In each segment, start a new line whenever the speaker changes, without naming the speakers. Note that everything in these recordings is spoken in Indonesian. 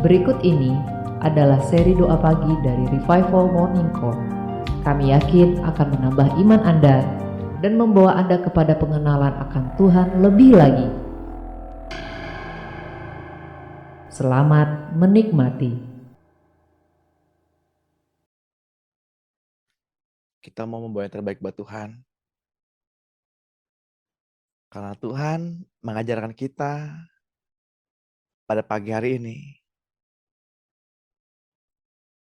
Berikut ini adalah seri doa pagi dari Revival Morning Call. Kami yakin akan menambah iman Anda dan membawa Anda kepada pengenalan akan Tuhan lebih lagi. Selamat menikmati.
Kita mau membawa yang terbaik buat Tuhan. Karena Tuhan mengajarkan kita pada pagi hari ini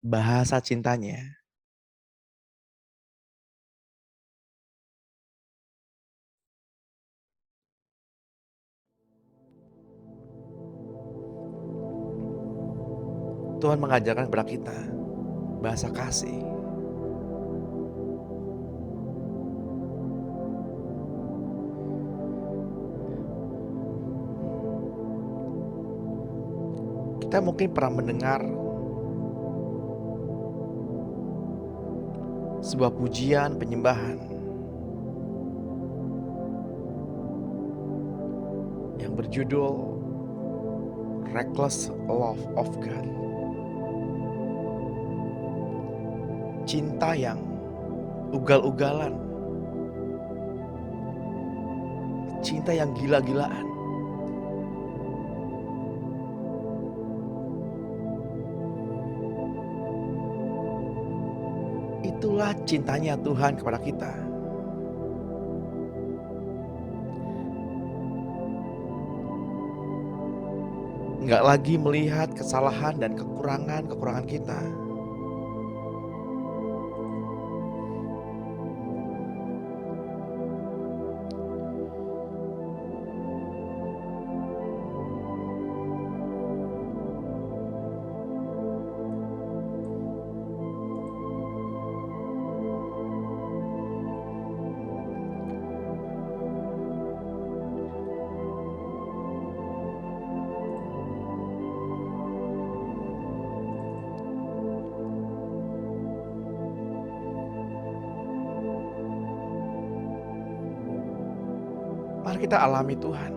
bahasa cintanya. Tuhan mengajarkan kepada kita bahasa kasih. Kita mungkin pernah mendengar sebuah pujian penyembahan yang berjudul Reckless Love of God. Cinta yang ugal-ugalan. Cinta yang gila-gilaan. Itulah cintanya Tuhan kepada kita. Nggak lagi melihat kesalahan dan kekurangan kita. Mari kita alami Tuhan.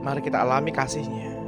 Mari kita alami kasih-Nya.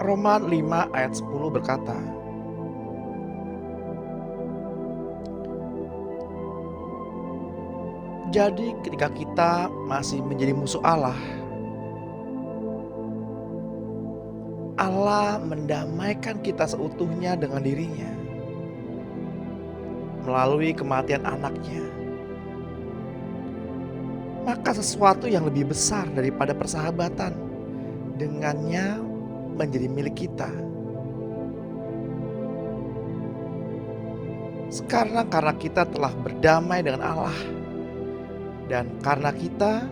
Roma 5 ayat 10 berkata, jadi ketika kita masih menjadi musuh Allah, Allah mendamaikan kita seutuhnya dengan dirinya melalui kematian anaknya. Maka sesuatu yang lebih besar daripada persahabatan dengannya menjadi milik kita. Karena kita telah berdamai dengan Allah dan karena kita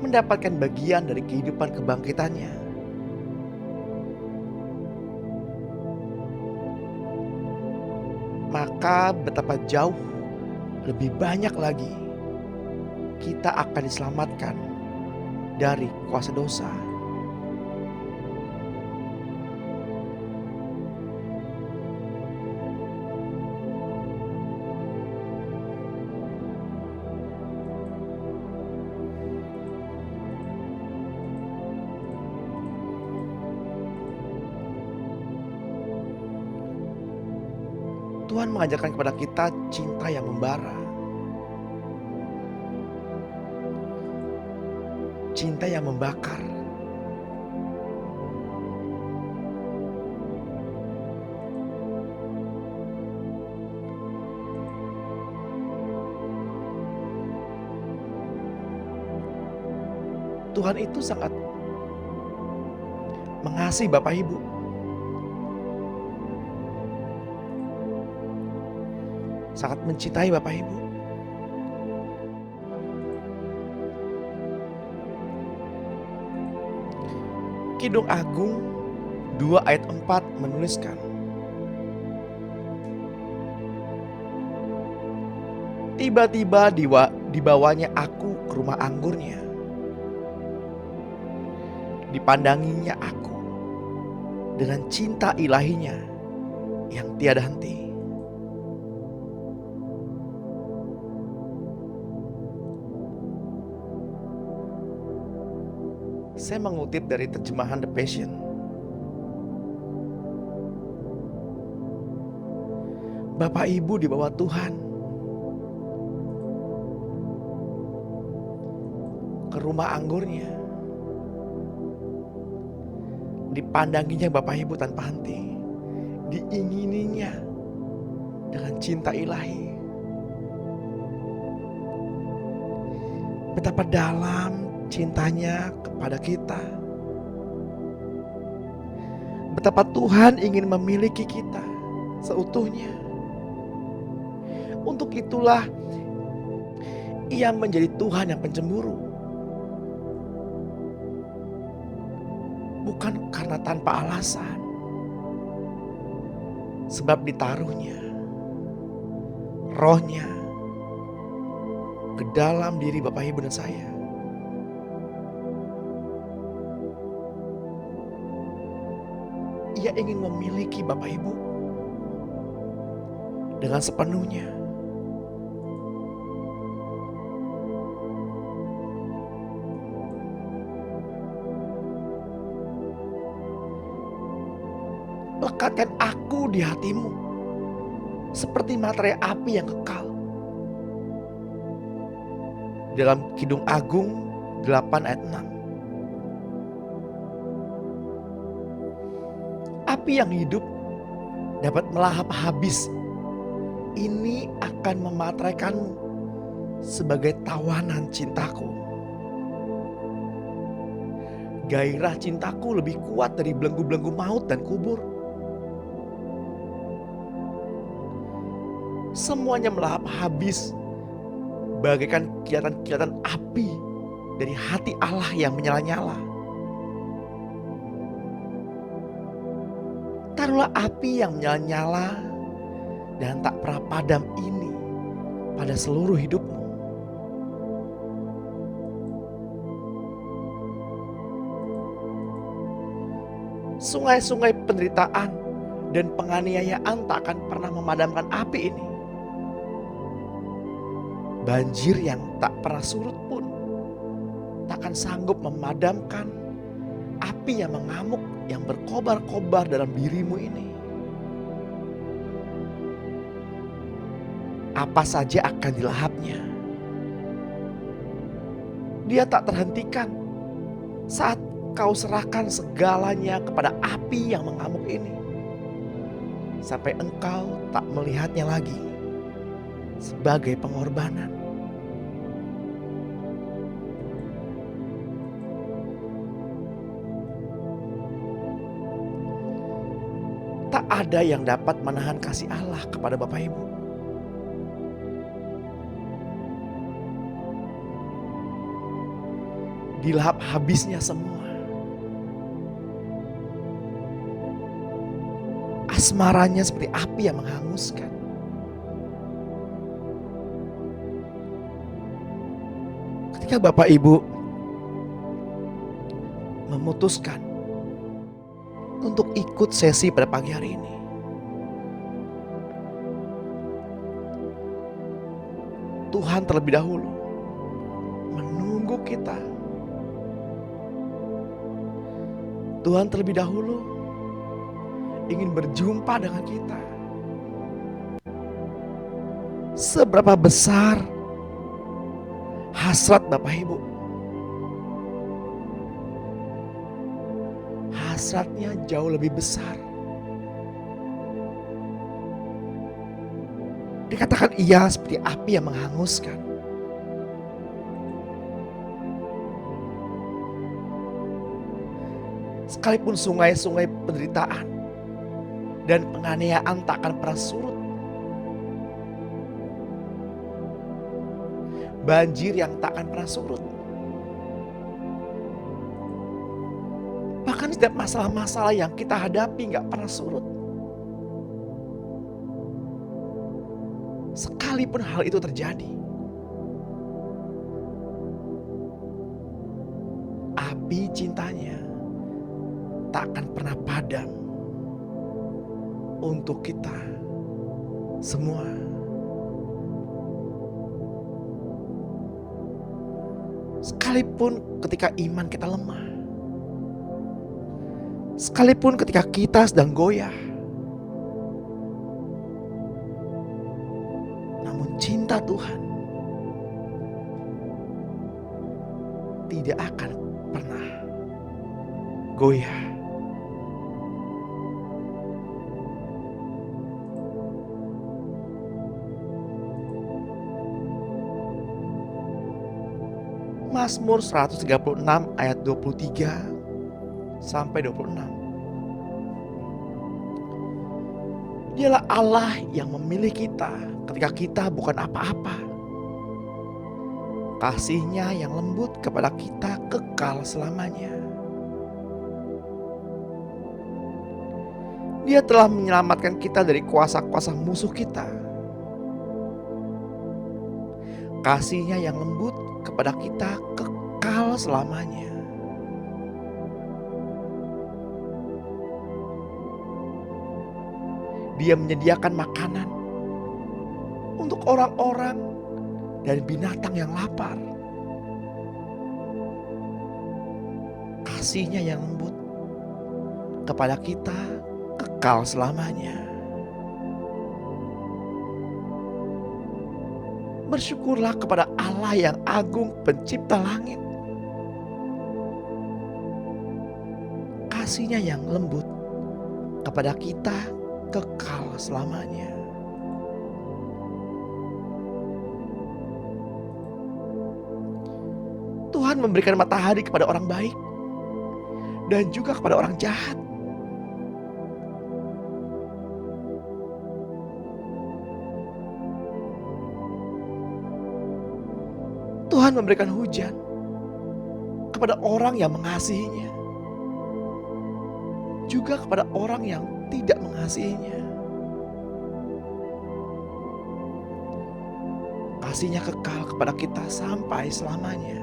mendapatkan bagian dari kehidupan kebangkitannya. Maka betapa jauh lebih banyak lagi kita akan diselamatkan dari kuasa dosa. Tuhan mengajarkan kepada kita cinta yang membara. Cinta yang membakar. Tuhan itu sangat mengasihi Bapak Ibu. Sangat mencintai Bapak Ibu. Kidung Agung 2 ayat 4 menuliskan, tiba-tiba dibawanya aku ke rumah anggurnya. Dipandanginya aku dengan cinta ilahinya yang tiada henti. Saya mengutip dari terjemahan The Passion. Bapak Ibu dibawa Tuhan ke rumah anggurnya. Dipandanginya Bapak Ibu tanpa henti. Diingininya dengan cinta ilahi. Betapa dalam cintanya kepada kita. Betapa Tuhan ingin memiliki kita seutuhnya. Untuk itulah Ia menjadi Tuhan yang pencemburu. Bukan karena tanpa alasan. Sebab ditaruhnya Rohnya ke dalam diri Bapak Ibu dan saya. Ia ingin memiliki Bapak Ibu dengan sepenuhnya. Lekatkan aku di hatimu seperti materai api yang kekal. Dalam Kidung Agung 8 ayat 6. Api yang hidup dapat melahap habis. Ini akan memateraikanmu sebagai tawanan cintaku. Gairah cintaku lebih kuat dari belenggu-belenggu maut dan kubur. Semuanya melahap habis bagaikan kilatan-kilatan api dari hati Allah yang menyala-nyala. Taruhlah api yang menyala-nyala dan tak pernah padam ini pada seluruh hidupmu. Sungai-sungai penderitaan dan penganiayaan tak akan pernah memadamkan api ini. Banjir yang tak pernah surut pun tak akan sanggup memadamkan api yang mengamuk, yang berkobar-kobar dalam dirimu ini. Apa saja akan dilahapnya. Dia tak terhentikan saat kau serahkan segalanya kepada api yang mengamuk ini. Sampai engkau tak melihatnya lagi sebagai pengorbanan. Tak ada yang dapat menahan kasih Allah kepada Bapak Ibu. Dilahap habisnya semua. Asmaranya seperti api yang menghanguskan. Ketika Bapak Ibu memutuskan untuk ikut sesi pada pagi hari ini, Tuhan terlebih dahulu menunggu kita. Tuhan terlebih dahulu ingin berjumpa dengan kita. Seberapa besar hasrat Bapak Ibu? Hasratnya jauh lebih besar. Dikatakan ia seperti api yang menghanguskan. Sekalipun sungai-sungai penderitaan dan penganiayaan tak akan pernah surut. Banjir yang tak akan pernah surut. Bahkan setiap masalah-masalah yang kita hadapi gak pernah surut. Sekalipun hal itu terjadi, api cintanya tak akan pernah padam untuk kita semua. Sekalipun ketika iman kita lemah, sekalipun ketika kita sedang goyah, namun cinta Tuhan tidak akan pernah goyah. Mazmur 136 ayat 23 sampai 26. Dialah Allah yang memilih kita ketika kita bukan apa-apa. Kasih-Nya yang lembut kepada kita kekal selamanya. Dia telah menyelamatkan kita dari kuasa-kuasa musuh kita. Kasih-Nya yang lembut kepada kita kekal selamanya. Dia menyediakan makanan untuk orang-orang dan binatang yang lapar. Kasih-Nya yang lembut kepada kita kekal selamanya. Bersyukurlah kepada Allah yang agung, pencipta langit. Kasih-Nya yang lembut kepada kita kekal selamanya. Tuhan memberikan matahari kepada orang baik dan juga kepada orang jahat. Tuhan memberikan hujan kepada orang yang mengasihi-Nya, juga kepada orang yang tidak mengasihi-Nya. Kasih-Nya kekal kepada kita sampai selamanya.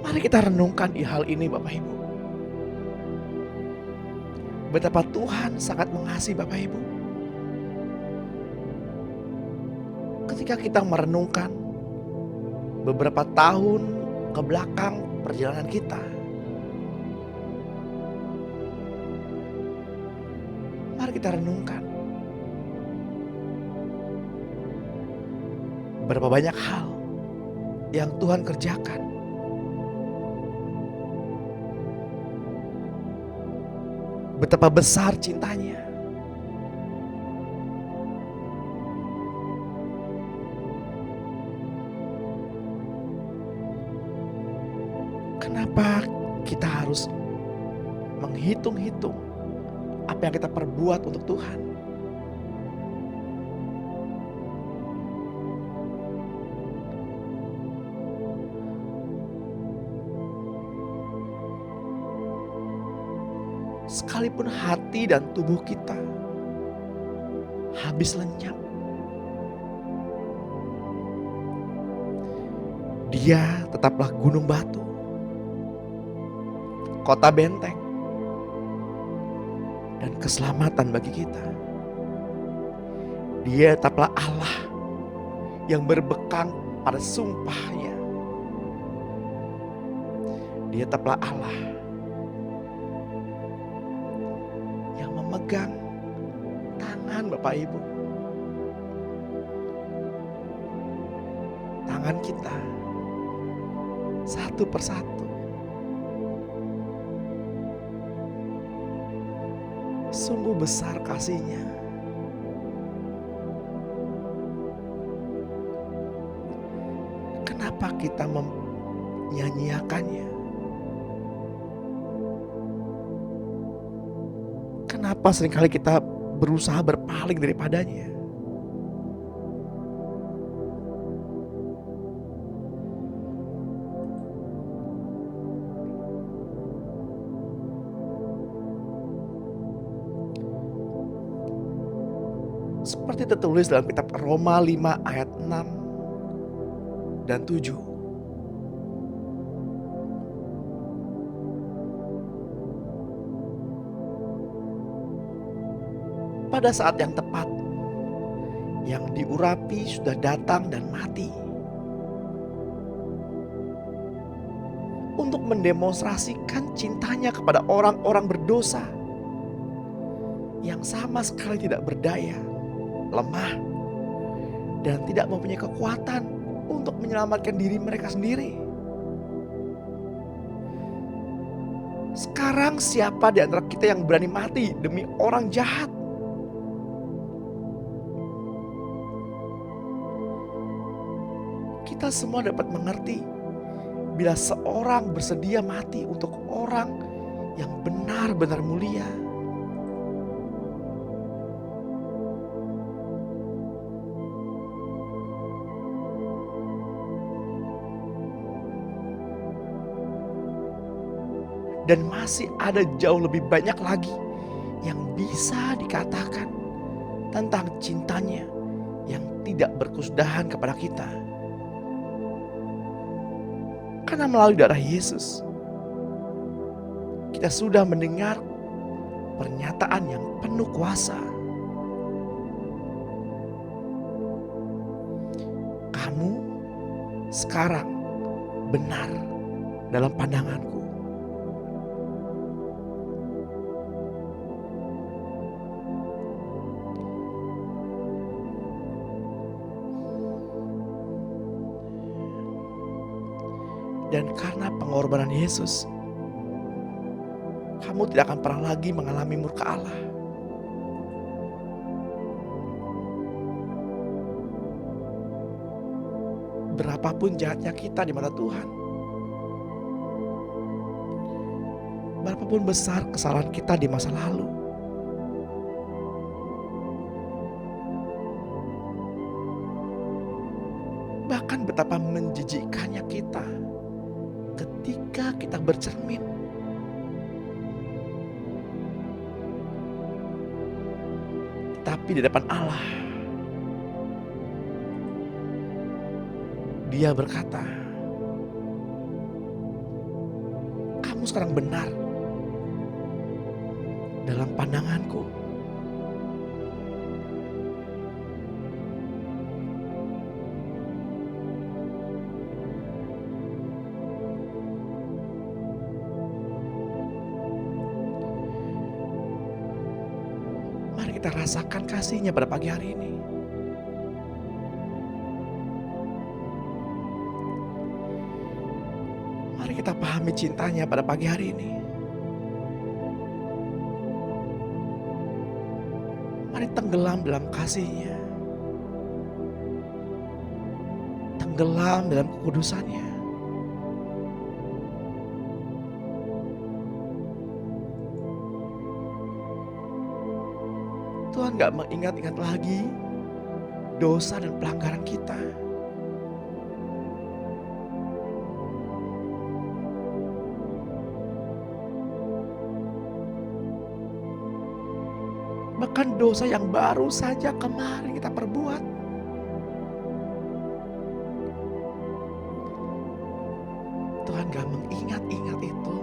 Mari kita renungkan di hal ini, Bapak Ibu. Betapa Tuhan sangat mengasihi Bapak Ibu. Ketika kita merenungkan beberapa tahun ke belakang perjalanan kita, mari kita renungkan berapa banyak hal yang Tuhan kerjakan. Betapa besar cintanya. Kenapa kita harus menghitung-hitung apa yang kita perbuat untuk Tuhan? Sekalipun hati dan tubuh kita habis lenyap, Dia tetaplah gunung batu, kota benteng, dan keselamatan bagi kita. Dia tetaplah Allah yang berbekang pada sumpah-Nya. Dia tetaplah Allah yang memegang tangan Bapak Ibu, tangan kita satu persatu. Sungguh besar kasih-Nya. Kenapa kita menyanyiakannya? Kenapa seringkali kita berusaha berpaling daripadanya? Seperti tertulis dalam kitab Roma 5 ayat 6 dan 7. Pada saat yang tepat, yang diurapi sudah datang dan mati. Untuk mendemonstrasikan cintanya kepada orang-orang berdosa yang sama sekali tidak berdaya, lemah, dan tidak mempunyai kekuatan untuk menyelamatkan diri mereka sendiri. Sekarang siapa di antara kita yang berani mati demi orang jahat? Kita semua dapat mengerti bila seorang bersedia mati untuk orang yang benar-benar mulia. Dan masih ada jauh lebih banyak lagi yang bisa dikatakan tentang cintanya yang tidak berkesudahan kepada kita. Karena melalui darah Yesus, kita sudah mendengar pernyataan yang penuh kuasa. Kamu sekarang benar dalam pandanganku. Dan karena pengorbanan Yesus, kamu tidak akan pernah lagi mengalami murka Allah. Berapapun jahatnya kita di mata Tuhan, berapapun besar kesalahan kita di masa lalu, bahkan betapa menjijikkannya kita ketika kita bercermin, tapi di depan Allah, Dia berkata, kamu sekarang benar dalam pandanganku. Mari kita rasakan kasih-Nya pada pagi hari ini. Mari kita pahami cintanya pada pagi hari ini. Mari tenggelam dalam kasih-Nya. Tenggelam dalam kekudusan-Nya. Tuhan gak mengingat-ingat lagi dosa dan pelanggaran kita. Bahkan dosa yang baru saja kemarin kita perbuat. Tuhan gak mengingat-ingat itu.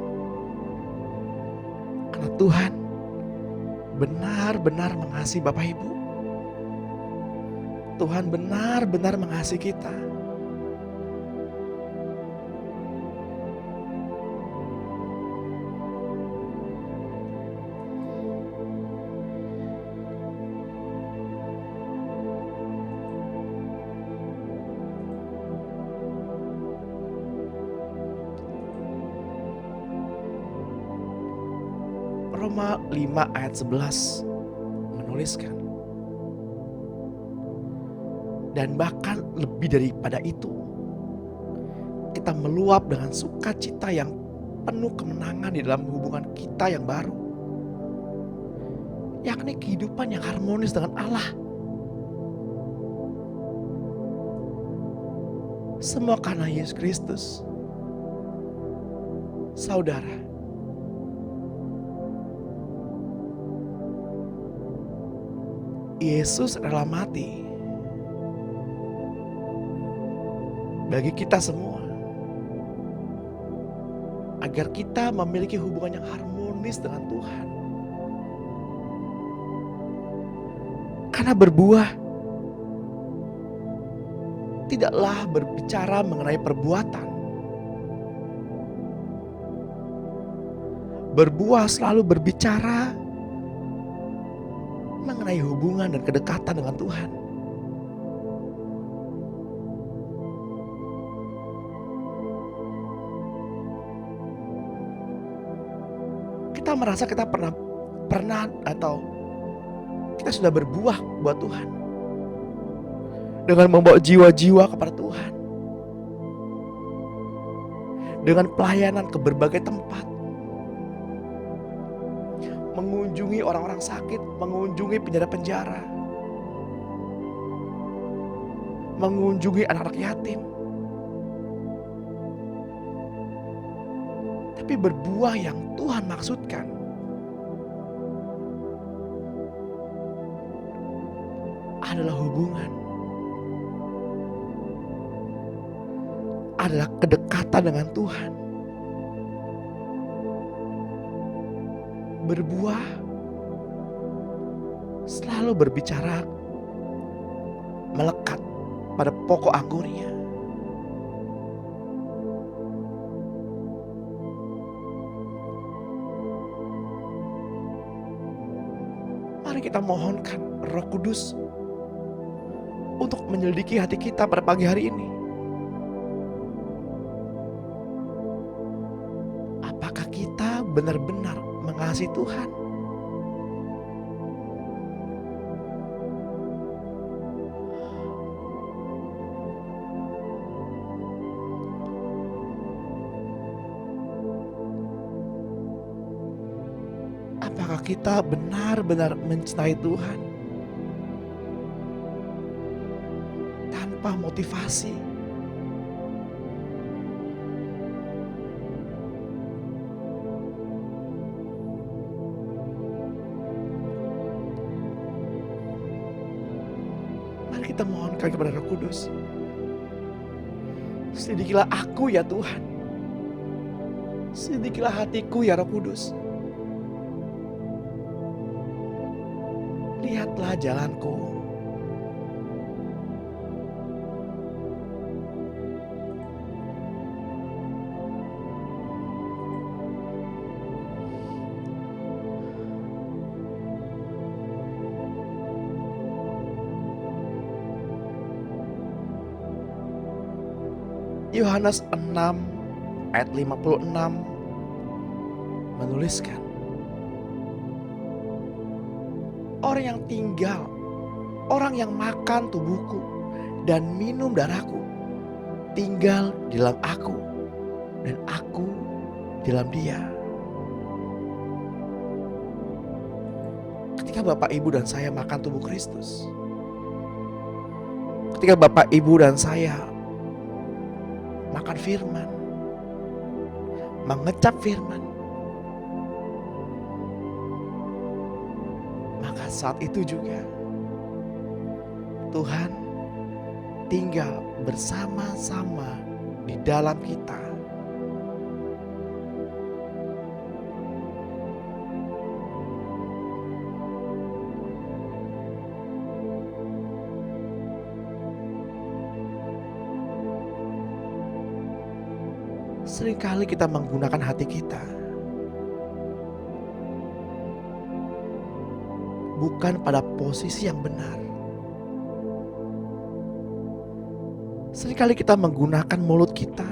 Karena Tuhan benar-benar mengasihi Bapak Ibu. Tuhan benar-benar mengasihi kita. Roma 5 ayat 11 menuliskan, dan bahkan lebih daripada itu, kita meluap dengan sukacita yang penuh kemenangan di dalam hubungan kita yang baru, yakni kehidupan yang harmonis dengan Allah. Semua karena Yesus Kristus. Saudara, Yesus rela mati bagi kita semua, agar kita memiliki hubungan yang harmonis dengan Tuhan. Karena berbuah tidaklah berbicara mengenai perbuatan. Berbuah selalu berbicara mengenai hubungan dan kedekatan dengan Tuhan. Kita merasa kita pernah atau kita sudah berbuah buat Tuhan dengan membawa jiwa-jiwa kepada Tuhan, dengan pelayanan ke berbagai tempat, mengunjungi orang-orang sakit, mengunjungi penjara-penjara, mengunjungi anak-anak yatim. Tapi berbuah yang Tuhan maksudkan adalah hubungan, adalah kedekatan dengan Tuhan. Berbuah selalu berbicara melekat pada pokok anggurnya. Mari kita mohonkan Roh Kudus untuk menyelidiki hati kita pada pagi hari ini. Apakah kita benar-benar mengasihi Tuhan? Apakah kita benar-benar mencintai Tuhan tanpa motivasi? Mari kita mohonkan kepada Roh Kudus. Selidikilah aku ya Tuhan. Selidikilah hatiku ya Roh Kudus. Lihatlah jalanku. Yohanes 6 ayat 56 menuliskan, orang yang tinggal, orang yang makan tubuhku dan minum darahku, tinggal di dalam aku dan aku di dalam dia. Ketika Bapak, Ibu, dan saya makan tubuh Kristus, ketika Bapak, Ibu, dan saya makan firman, mengecap firman, maka saat itu juga Tuhan tinggal bersama-sama di dalam kita. Seringkali kita menggunakan hati kita bukan pada posisi yang benar. Seringkali kita menggunakan mulut kita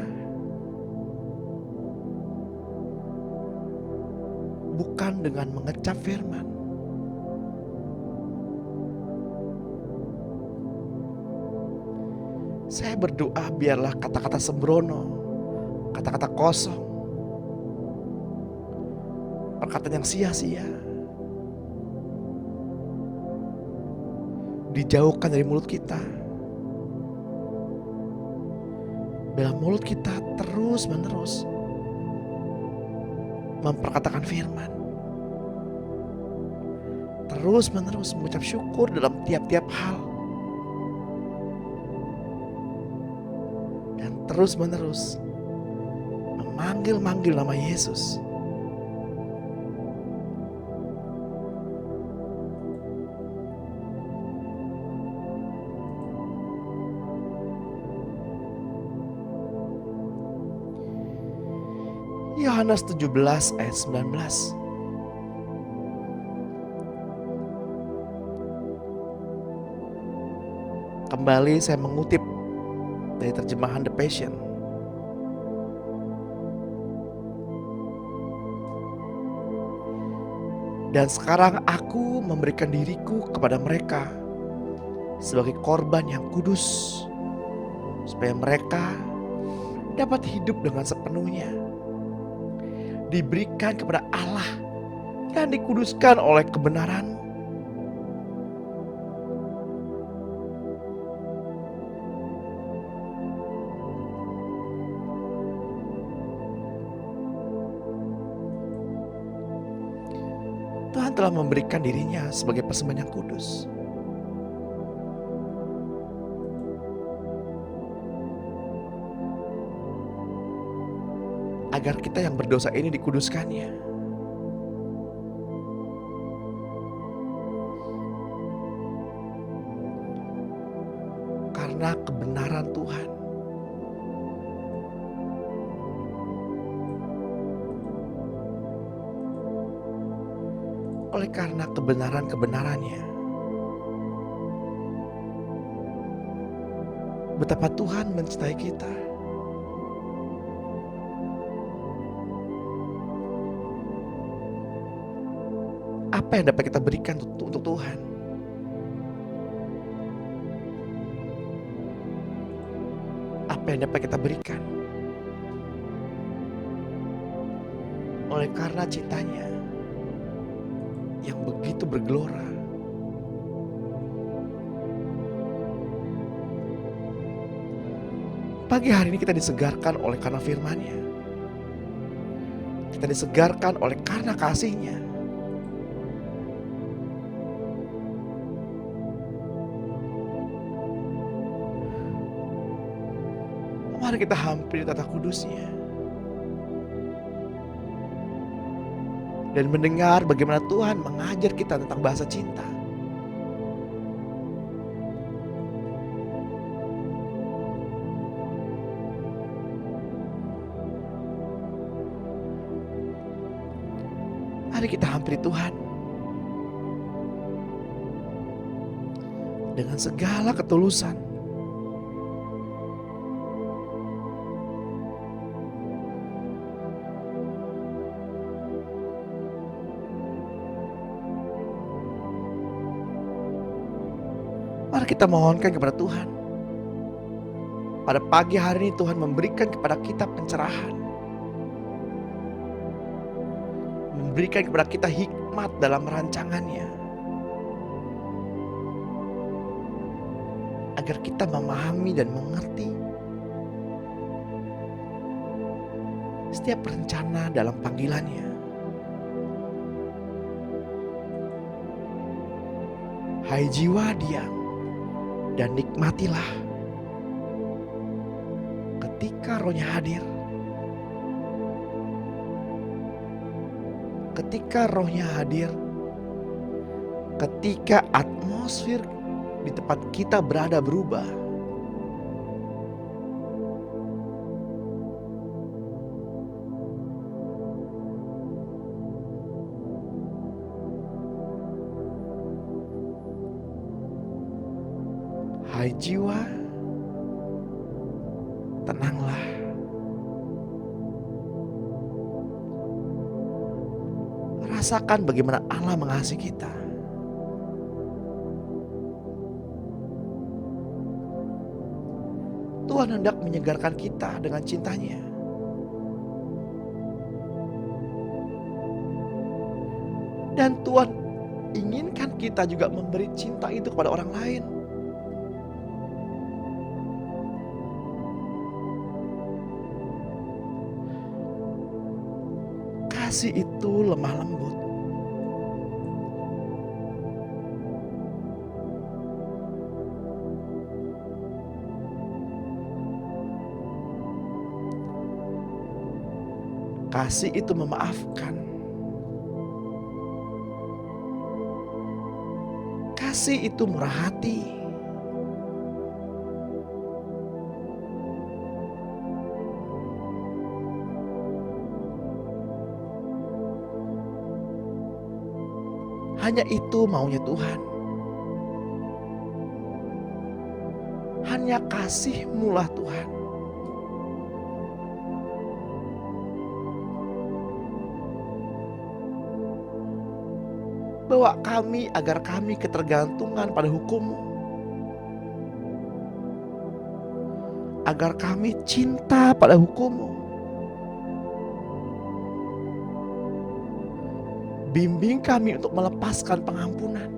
bukan dengan mengecap firman. Saya berdoa biarlah kata-kata sembrono, kata-kata kosong, perkataan yang sia-sia dijauhkan dari mulut kita. Bila mulut kita terus-menerus memperkatakan firman, terus-menerus mengucap syukur dalam tiap-tiap hal, dan terus-menerus memanggil-manggil nama Yesus. Yohanes 17 ayat 19. Kembali saya mengutip dari terjemahan The Passion. Dan sekarang aku memberikan diriku kepada mereka sebagai korban yang kudus, supaya mereka dapat hidup dengan sepenuhnya, diberikan kepada Allah dan dikuduskan oleh kebenaran. Tuhan telah memberikan dirinya sebagai persembahan yang kudus. Agar kita yang berdosa ini dikuduskannya. Karena kebenaran Tuhan. Oleh karena kebenaran-kebenarannya, betapa Tuhan mencintai kita. Apa yang dapat kita berikan untuk Tuhan? Apa yang dapat kita berikan? Oleh karena cintanya yang begitu bergelora, pagi hari ini kita disegarkan oleh karena firman-Nya. Kita disegarkan oleh karena kasih-Nya. Mari kita hampiri tata kudus-Nya dan mendengar bagaimana Tuhan mengajar kita tentang bahasa cinta. Mari kita hampiri Tuhan dengan segala ketulusan. Mari kita mohonkan kepada Tuhan. Pada pagi hari ini Tuhan memberikan kepada kita pencerahan. Memberikan kepada kita hikmat dalam rancangannya. Agar kita memahami dan mengerti setiap rencana dalam panggilannya. Hai jiwa, diam dan nikmatilah ketika Roh-Nya hadir. Ketika Roh-Nya hadir, ketika atmosfer di tempat kita berada berubah, hai jiwa, tenanglah. Rasakan bagaimana Allah mengasihi kita. Tuhan hendak menyegarkan kita dengan cintanya. Dan Tuhan inginkan kita juga memberi cinta itu kepada orang lain. Kasih itu lemah lembut. Kasih itu memaafkan. Kasih itu murah hati. Hanya itu maunya Tuhan. Hanya kasih-Mu lah Tuhan. Bawa kami agar kami ketergantungan pada hukum-Mu. Agar kami cinta pada hukum-Mu. Bimbing kami untuk melepaskan pengampunan.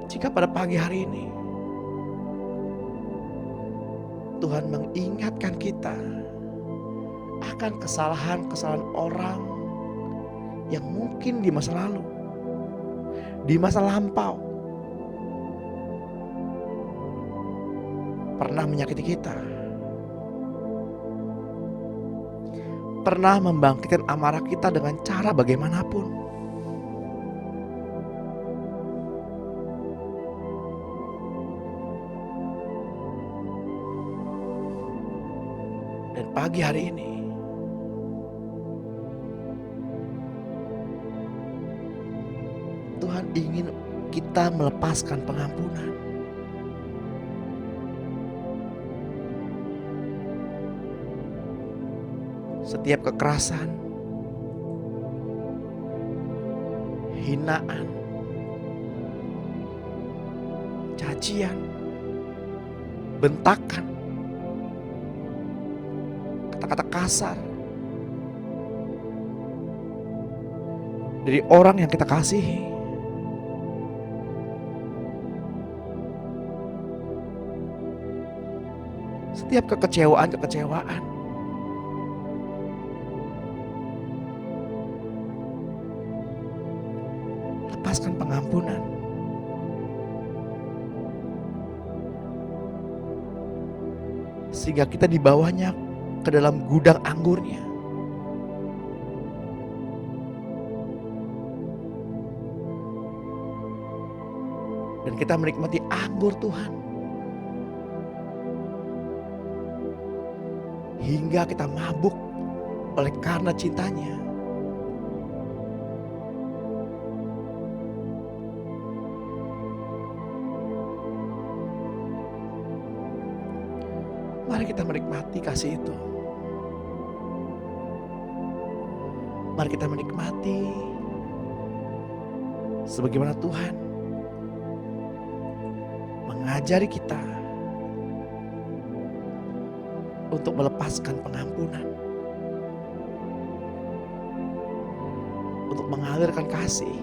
Jika pada pagi hari ini Tuhan mengingatkan kita akan kesalahan-kesalahan orang yang mungkin di masa lalu, di masa lampau, pernah menyakiti kita, pernah membangkitkan amarah kita dengan cara bagaimanapun. Dan pagi hari ini Tuhan ingin kita melepaskan pengampunan. Setiap kekerasan, hinaan, cacian, bentakan, kata-kata kasar dari orang yang kita kasihi, setiap kekecewaan, lepaskan pengampunan. Sehingga kita dibawanya ke dalam gudang anggurnya. Dan kita menikmati anggur Tuhan. Hingga kita mabuk oleh karena cintanya. Mari kita menikmati kasih itu. Mari kita menikmati sebagaimana Tuhan mengajari kita untuk melepaskan pengampunan, untuk mengalirkan kasih.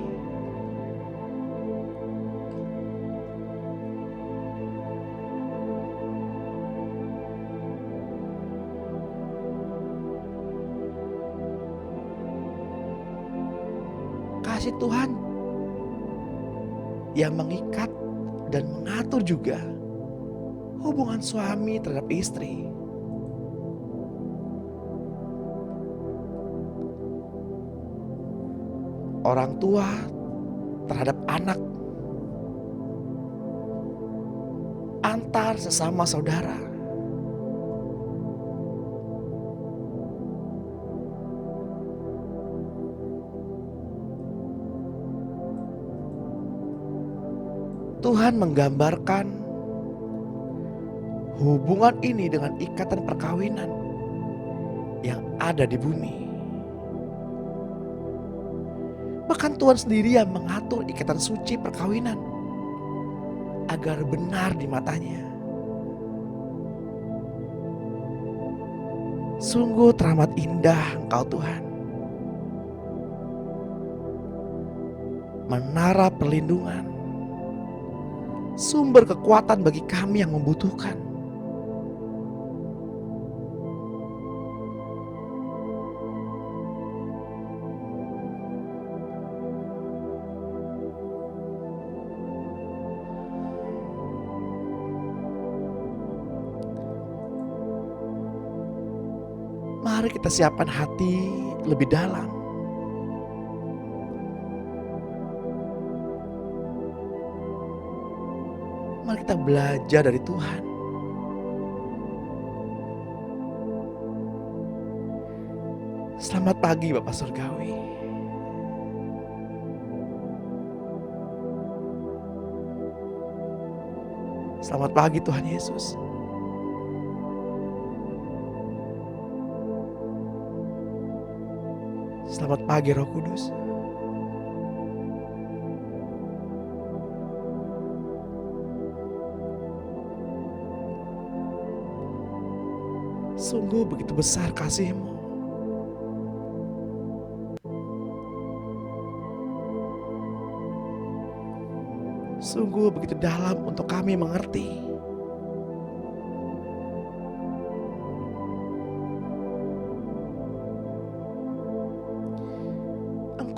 Kasih Tuhan yang mengikat dan mengatur juga hubungan suami terhadap istri. Orang tua terhadap anak, antar sesama saudara. Tuhan menggambarkan hubungan ini dengan ikatan perkawinan yang ada di bumi. Bahkan Tuhan sendiri yang mengatur ikatan suci perkawinan agar benar di matanya. Sungguh teramat indah Engkau Tuhan. Menara perlindungan, sumber kekuatan bagi kami yang membutuhkan. Mari kita siapkan hati lebih dalam. Mari kita belajar dari Tuhan. Selamat pagi Bapak Surgawi. Selamat pagi Tuhan Yesus. Selamat pagi Roh Kudus. Sungguh begitu besar kasih-Mu. Sungguh begitu dalam untuk kami mengerti.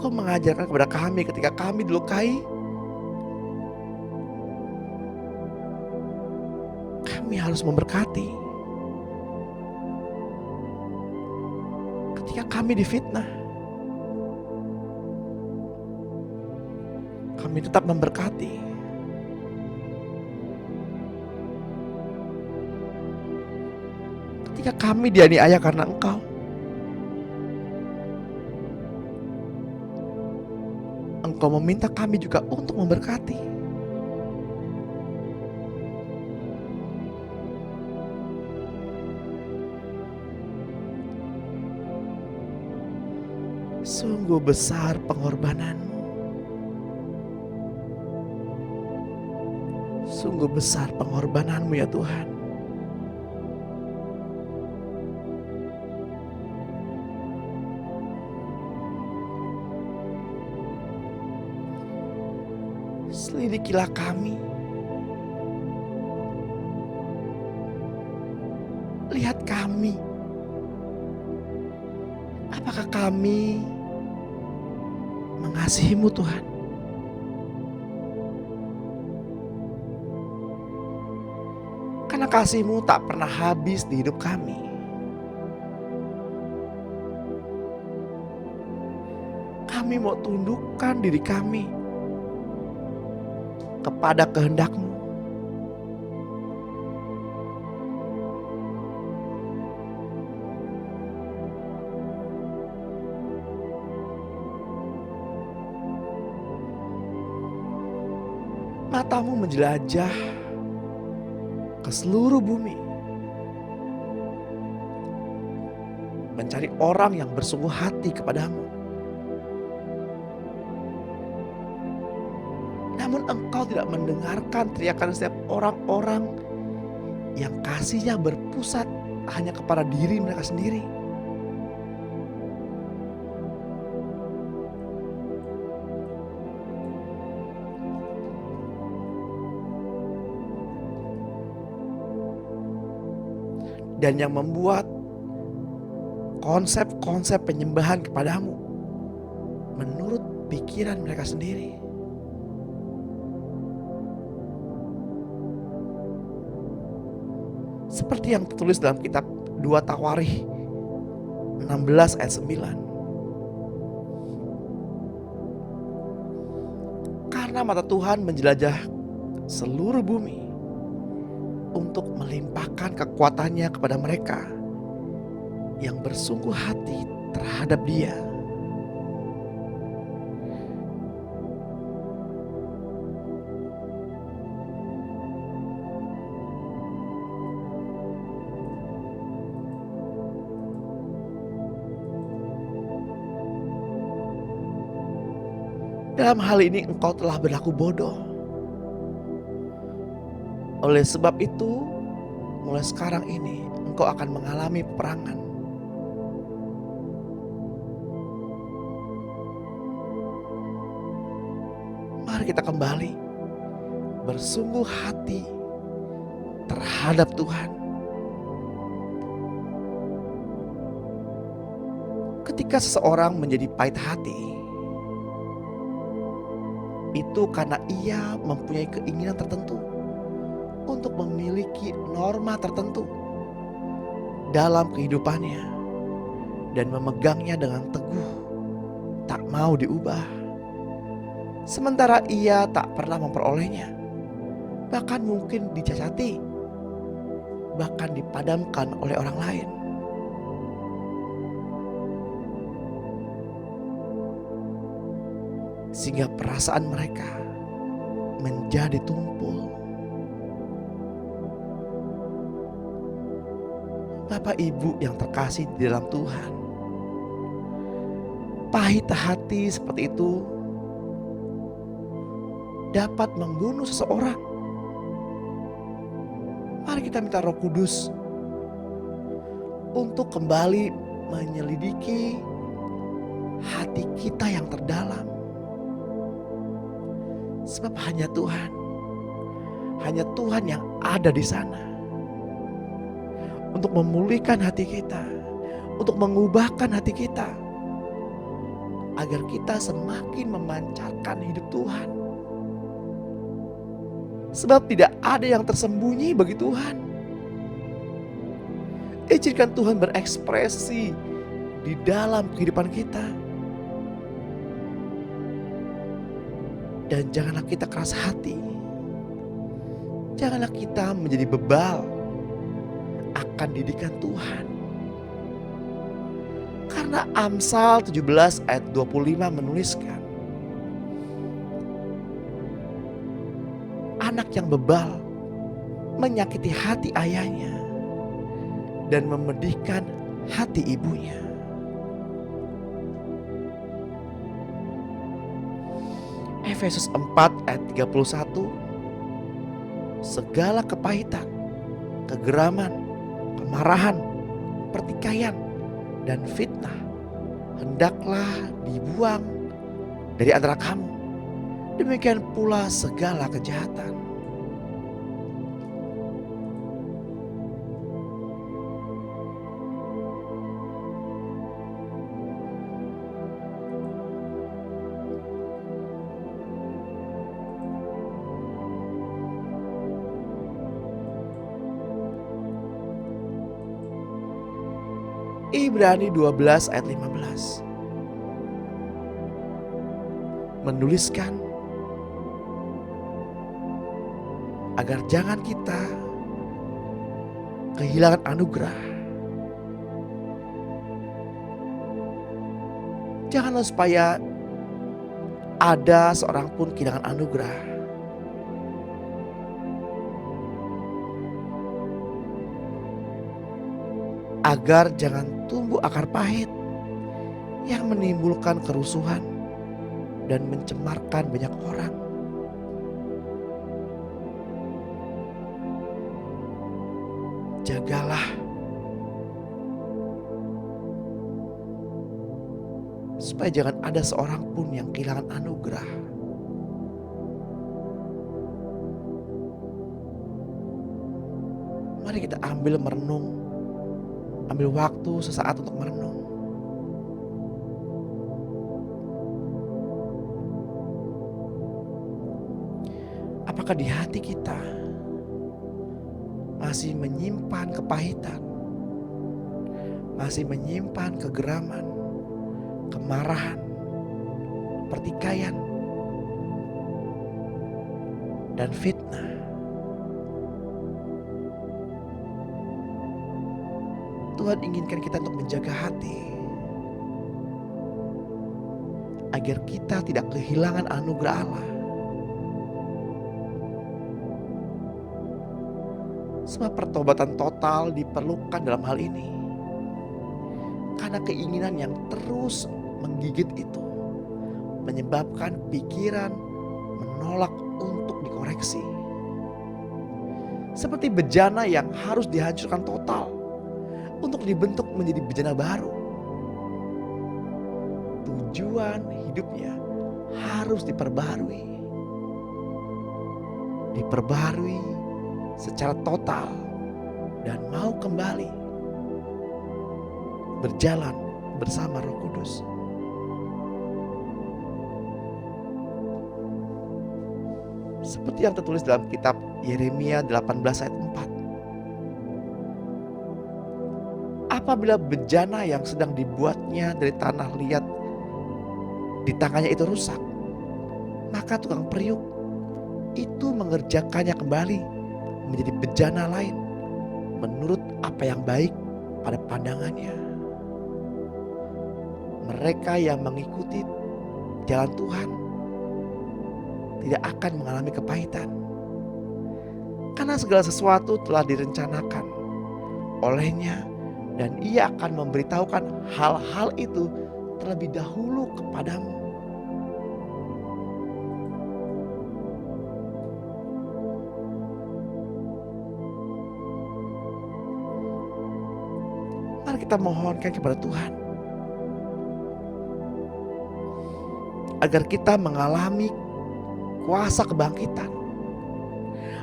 Engkau mengajarkan kepada kami ketika kami dilukai, kami harus memberkati. Ketika kami difitnah, kami tetap memberkati. Ketika kami dianiaya karena Engkau, Engkau meminta kami juga untuk memberkati. Sungguh besar pengorbanan-Mu. Sungguh besar pengorbanan-Mu ya Tuhan. Selidikilah kami. Lihat kami. Apakah kami mengasihi-Mu Tuhan? Karena kasih-Mu tak pernah habis di hidup kami. Kami mau tundukkan diri kami kepada kehendak-Mu. Mata-Mu menjelajah ke seluruh bumi, mencari orang yang bersungguh hati kepada-Mu. Namun Engkau tidak mendengarkan teriakan setiap orang-orang yang kasihnya berpusat hanya kepada diri mereka sendiri. Dan yang membuat konsep-konsep penyembahan kepada-Mu menurut pikiran mereka sendiri. Seperti yang tertulis dalam kitab 2 Tawarikh 16 ayat 9. Karena mata Tuhan menjelajah seluruh bumi untuk melimpahkan kekuatannya kepada mereka yang bersungguh hati terhadap Dia. Dalam hal ini engkau telah berlaku bodoh. Oleh sebab itu, mulai sekarang ini engkau akan mengalami peperangan. Mari kita kembali bersungguh hati terhadap Tuhan. Ketika seseorang menjadi pahit hati, itu karena ia mempunyai keinginan tertentu untuk memiliki norma tertentu dalam kehidupannya. dan memegangnya dengan teguh, tak mau diubah. Sementara ia tak pernah memperolehnya, bahkan mungkin dicacati, bahkan dipadamkan oleh orang lain. Sehingga perasaan mereka menjadi tumpul. Bapak Ibu yang terkasih di dalam Tuhan, pahit hati seperti itu dapat membunuh seseorang. Mari kita minta Roh Kudus untuk kembali menyelidiki hati kita yang terdalam. Sebab hanya Tuhan yang ada di sana untuk memulihkan hati kita, untuk mengubahkan hati kita, agar kita semakin memancarkan hidup Tuhan. Sebab tidak ada yang tersembunyi bagi Tuhan. Izinkan Tuhan berekspresi di dalam kehidupan kita. Dan janganlah kita keras hati. Janganlah kita menjadi bebal akan didikan Tuhan. Karena Amsal 17 ayat 25 menuliskan, anak yang bebal menyakiti hati ayahnya dan memedihkan hati ibunya. Efesus 4 ayat 31, segala kepahitan, kegeraman, kemarahan, pertikaian, dan fitnah hendaklah dibuang dari antara kamu. Demikian pula segala kejahatan. Ibrani 12 ayat 15 menuliskan agar jangan kita kehilangan anugerah. Janganlah supaya ada seorang pun kehilangan anugerah. Agar jangan tumbuh akar pahit yang menimbulkan kerusuhan dan mencemarkan banyak orang. Jagalah supaya jangan ada seorang pun yang kehilangan anugerah. Mari kita ambil waktu sesaat untuk merenung. Apakah di hati kita masih menyimpan kepahitan, masih menyimpan kegeraman, kemarahan, pertikaian, dan fitnah? Tuhan inginkan kita untuk menjaga hati agar kita tidak kehilangan anugerah Allah. Sebab pertobatan total diperlukan dalam hal ini. Karena keinginan yang terus menggigit itu menyebabkan pikiran menolak untuk dikoreksi. Seperti bejana yang harus dihancurkan total untuk dibentuk menjadi bejana baru. Tujuan hidupnya harus diperbarui. Diperbarui secara total dan mau kembali berjalan bersama Roh Kudus. Seperti yang tertulis dalam kitab Yeremia 18 ayat 4. apabila bejana yang sedang dibuatnya dari tanah liat di tangannya itu rusak, maka tukang periuk itu mengerjakannya kembali menjadi bejana lain menurut apa yang baik pada pandangannya. Mereka yang mengikuti jalan Tuhan tidak akan mengalami kepahitan, karena segala sesuatu telah direncanakan olehnya, dan Ia akan memberitahukan hal-hal itu terlebih dahulu kepadamu. Mari kita mohonkan kepada Tuhan agar kita mengalami kuasa kebangkitan.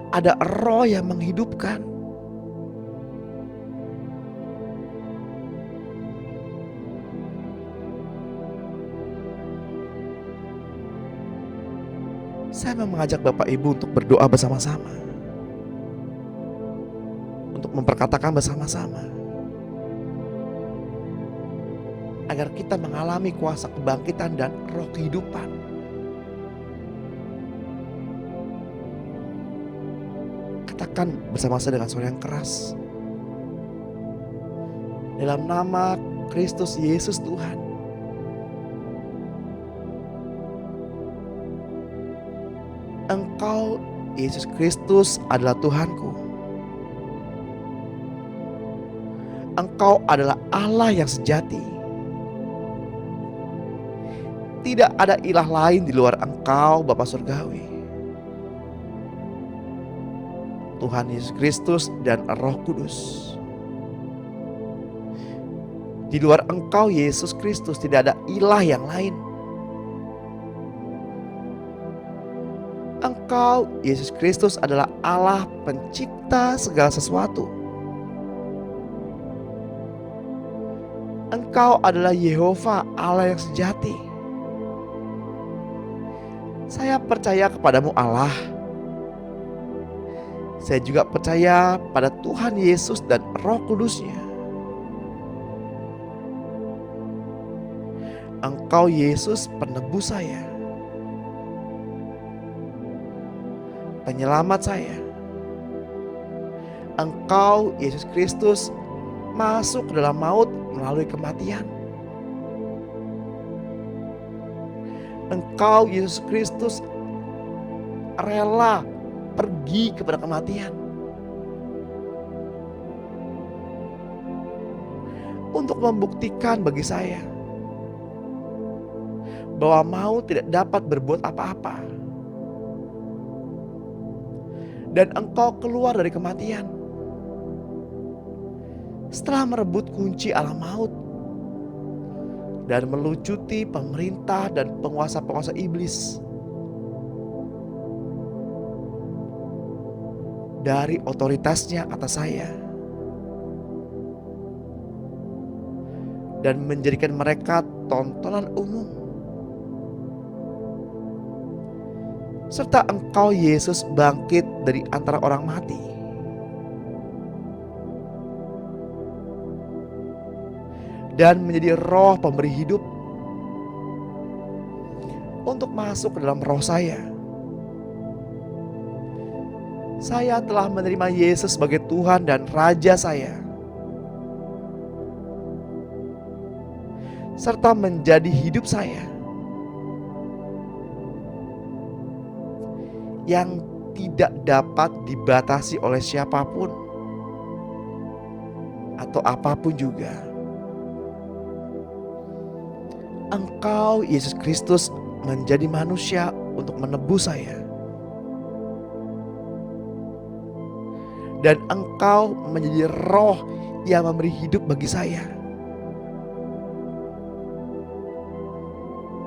Ada roh yang menghidupkan. Saya mau mengajak Bapak Ibu untuk berdoa bersama-sama, untuk memperkatakan bersama-sama, agar kita mengalami kuasa kebangkitan dan roh kehidupan. Katakan bersama saya dengan suara yang keras. Dalam nama Kristus Yesus Tuhan, Engkau Yesus Kristus adalah Tuhanku. Engkau adalah Allah yang sejati. Tidak ada ilah lain di luar Engkau, Bapa Surgawi. Tuhan Yesus Kristus dan Roh Kudus. Di luar Engkau Yesus Kristus tidak ada ilah yang lain. Engkau Yesus Kristus adalah Allah pencipta segala sesuatu. Engkau adalah Yehova Allah yang sejati. Saya percaya kepadamu Allah. Saya juga percaya pada Tuhan Yesus dan Roh Kudus-Nya. Engkau Yesus penebus saya, penyelamat saya. Engkau Yesus Kristus masuk ke dalam maut melalui kematian. Engkau Yesus Kristus rela pergi kepada kematian untuk membuktikan bagi saya bahwa maut tidak dapat berbuat apa-apa, dan Engkau keluar dari kematian setelah merebut kunci alam maut dan melucuti pemerintah dan penguasa-penguasa iblis dari otoritasnya atas saya, dan menjadikan mereka tontonan umum. Serta Engkau Yesus bangkit dari antara orang mati dan menjadi roh pemberi hidup untuk masuk ke dalam roh saya. Saya telah menerima Yesus sebagai Tuhan dan Raja saya, serta menjadi hidup saya yang tidak dapat dibatasi oleh siapapun atau apapun juga. Engkau Yesus Kristus menjadi manusia untuk menebus saya, dan Engkau menjadi roh yang memberi hidup bagi saya.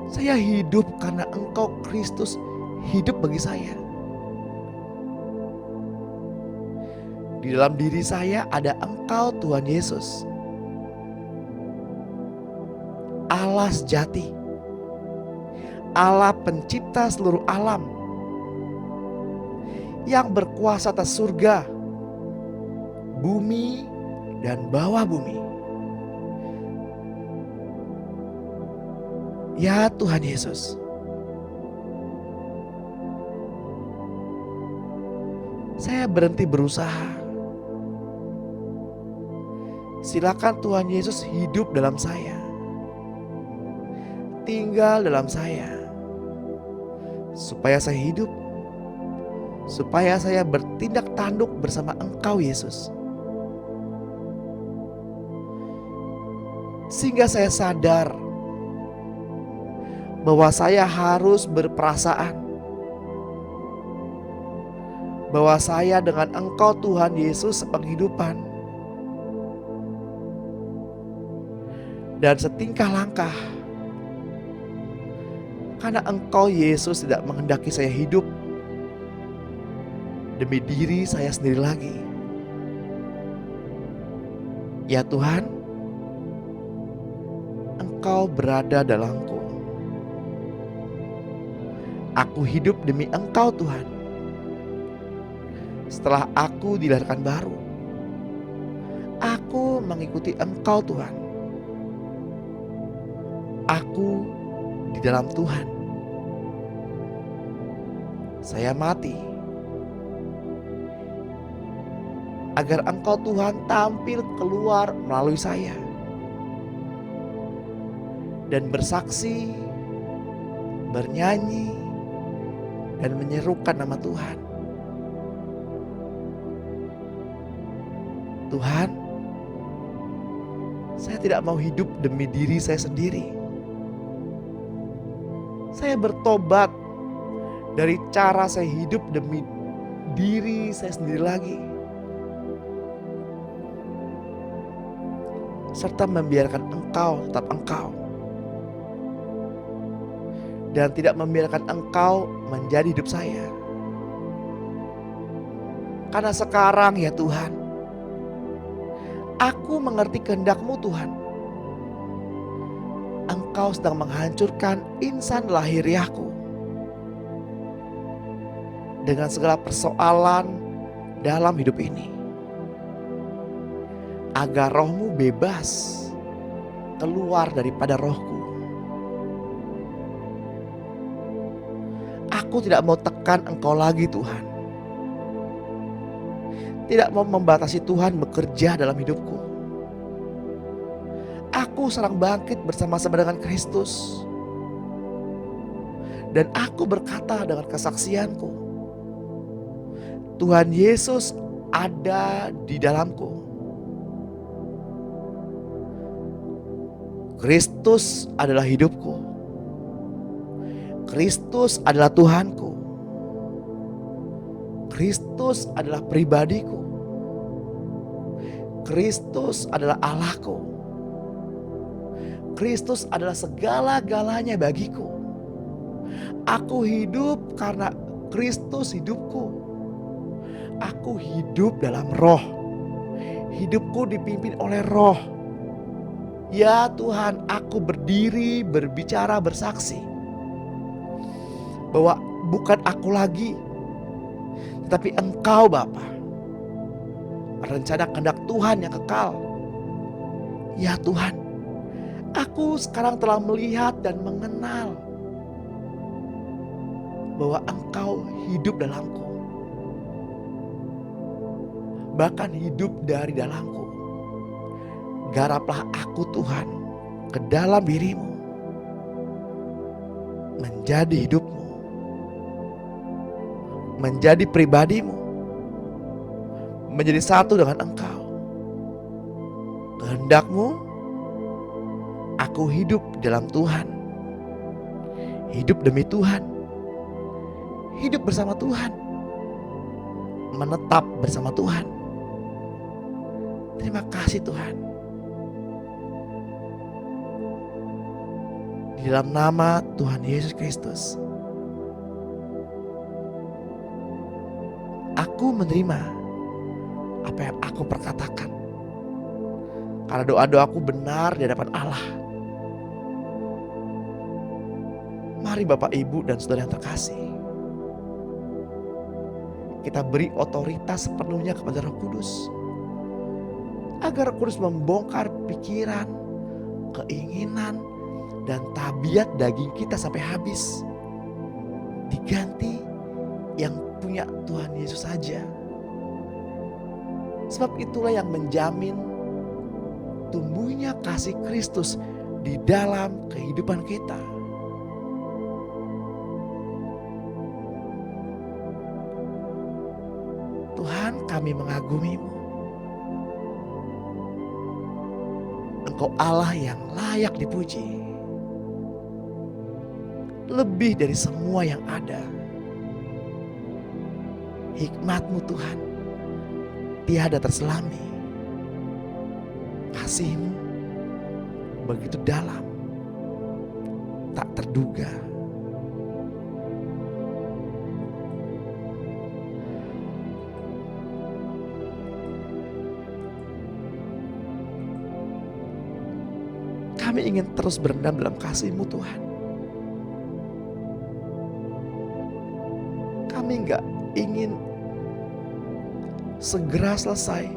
Saya hidup karena Engkau Kristus hidup bagi saya. Di dalam diri saya ada Engkau Tuhan Yesus, Allah sejati, Allah pencipta seluruh alam, yang berkuasa atas surga, bumi, dan bawah bumi. Ya Tuhan Yesus, saya berhenti berusaha. Silakan Tuhan Yesus hidup dalam saya, tinggal dalam saya, supaya saya hidup, supaya saya bertindak tanduk bersama Engkau Yesus. Sehingga saya sadar bahwa saya harus berperasaan bahwa saya dengan Engkau Tuhan Yesus sepenghidupan. Dan setingkah langkah, karena Engkau Yesus tidak menghendaki saya hidup demi diri saya sendiri lagi. Ya Tuhan, Engkau berada dalamku. Aku hidup demi Engkau Tuhan. Setelah aku dilahirkan baru, aku mengikuti Engkau Tuhan. Aku di dalam Tuhan. Saya mati agar Engkau Tuhan tampil keluar melalui saya dan bersaksi, bernyanyi, dan menyerukan nama Tuhan. Tuhan, saya tidak mau hidup demi diri saya sendiri. Saya bertobat dari cara saya hidup demi diri saya sendiri lagi, serta membiarkan Engkau tetap Engkau, dan tidak membiarkan Engkau menjadi hidup saya. Karena sekarang ya Tuhan, aku mengerti kehendak-Mu Tuhan. Engkau sedang menghancurkan insan lahiriahku dengan segala persoalan dalam hidup ini, agar roh-Mu bebas keluar daripada rohku. Aku tidak mau tekan Engkau lagi Tuhan. Tidak mau membatasi Tuhan bekerja dalam hidupku. Aku serang bangkit bersama-sama dengan Kristus. Dan aku berkata dengan kesaksianku, Tuhan Yesus ada di dalamku. Kristus adalah hidupku. Kristus adalah Tuhanku. Kristus adalah pribadiku. Kristus adalah Allahku. Kristus adalah segala-galanya bagiku. Aku hidup karena Kristus hidupku. Aku hidup dalam roh. Hidupku dipimpin oleh roh. Ya Tuhan, aku berdiri, berbicara, bersaksi bahwa bukan aku lagi, tetapi Engkau Bapa. Rencana kehendak Tuhan yang kekal. Ya Tuhan, aku sekarang telah melihat dan mengenal bahwa Engkau hidup dalamku. Bahkan hidup dari dalamku. Garaplah aku Tuhan ke dalam diri-Mu, menjadi hidup-Mu, menjadi pribadi-Mu, menjadi satu dengan Engkau. Kehendak-Mu, aku hidup dalam Tuhan, hidup demi Tuhan, hidup bersama Tuhan, menetap bersama Tuhan. Terima kasih Tuhan. Di dalam nama Tuhan Yesus Kristus, aku menerima apa yang aku perkatakan. Karena doa-doaku benar di hadapan Allah. Mari Bapak, Ibu, dan Saudara yang terkasih, kita beri otoritas sepenuhnya kepada Roh Kudus, agar Roh Kudus membongkar pikiran, keinginan, dan tabiat daging kita sampai habis. Diganti yang punya Tuhan Yesus saja. Sebab itulah yang menjamin tumbuhnya kasih Kristus di dalam kehidupan kita. Tuhan, kami mengagumimu. Engkau Allah yang layak dipuji. Lebih dari semua yang ada. Hikmat-Mu Tuhan tiada terselami. Kasih-Mu begitu dalam, tak terduga. Kami ingin terus berendam dalam kasih-Mu Tuhan. Kami nggak ingin segera selesai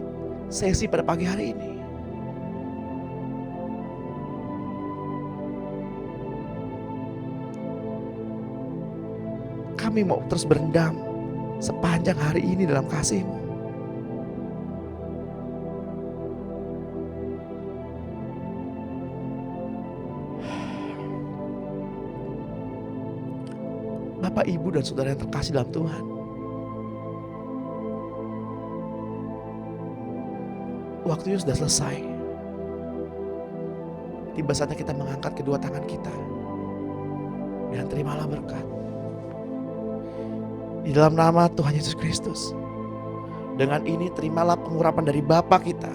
sesi pada pagi hari ini. Kami mau terus berendam sepanjang hari ini dalam kasih-Mu. Bapak, Ibu, dan Saudara yang terkasih dalam Tuhan. Waktunya sudah selesai. Tiba saatnya kita mengangkat kedua tangan kita. Dan terimalah berkat. Di dalam nama Tuhan Yesus Kristus. Dengan ini terimalah pengurapan dari Bapa kita,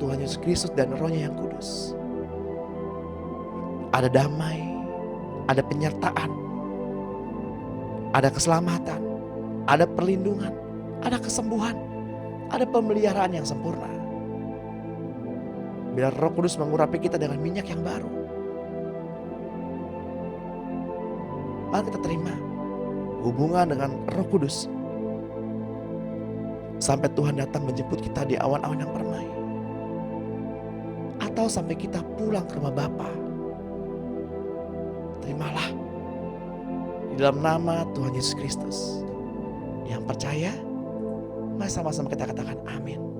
Tuhan Yesus Kristus dan Roh-Nya yang kudus. Ada damai, ada penyertaan, ada keselamatan, ada perlindungan, ada kesembuhan, ada pemeliharaan yang sempurna. Bila Roh Kudus mengurapi kita dengan minyak yang baru, mari kita terima hubungan dengan Roh Kudus sampai Tuhan datang menjemput kita di awan-awan yang permai, atau sampai kita pulang ke rumah Bapa. Terimalah di dalam nama Tuhan Yesus Kristus. Yang percaya, mari sama-sama kita katakan amin.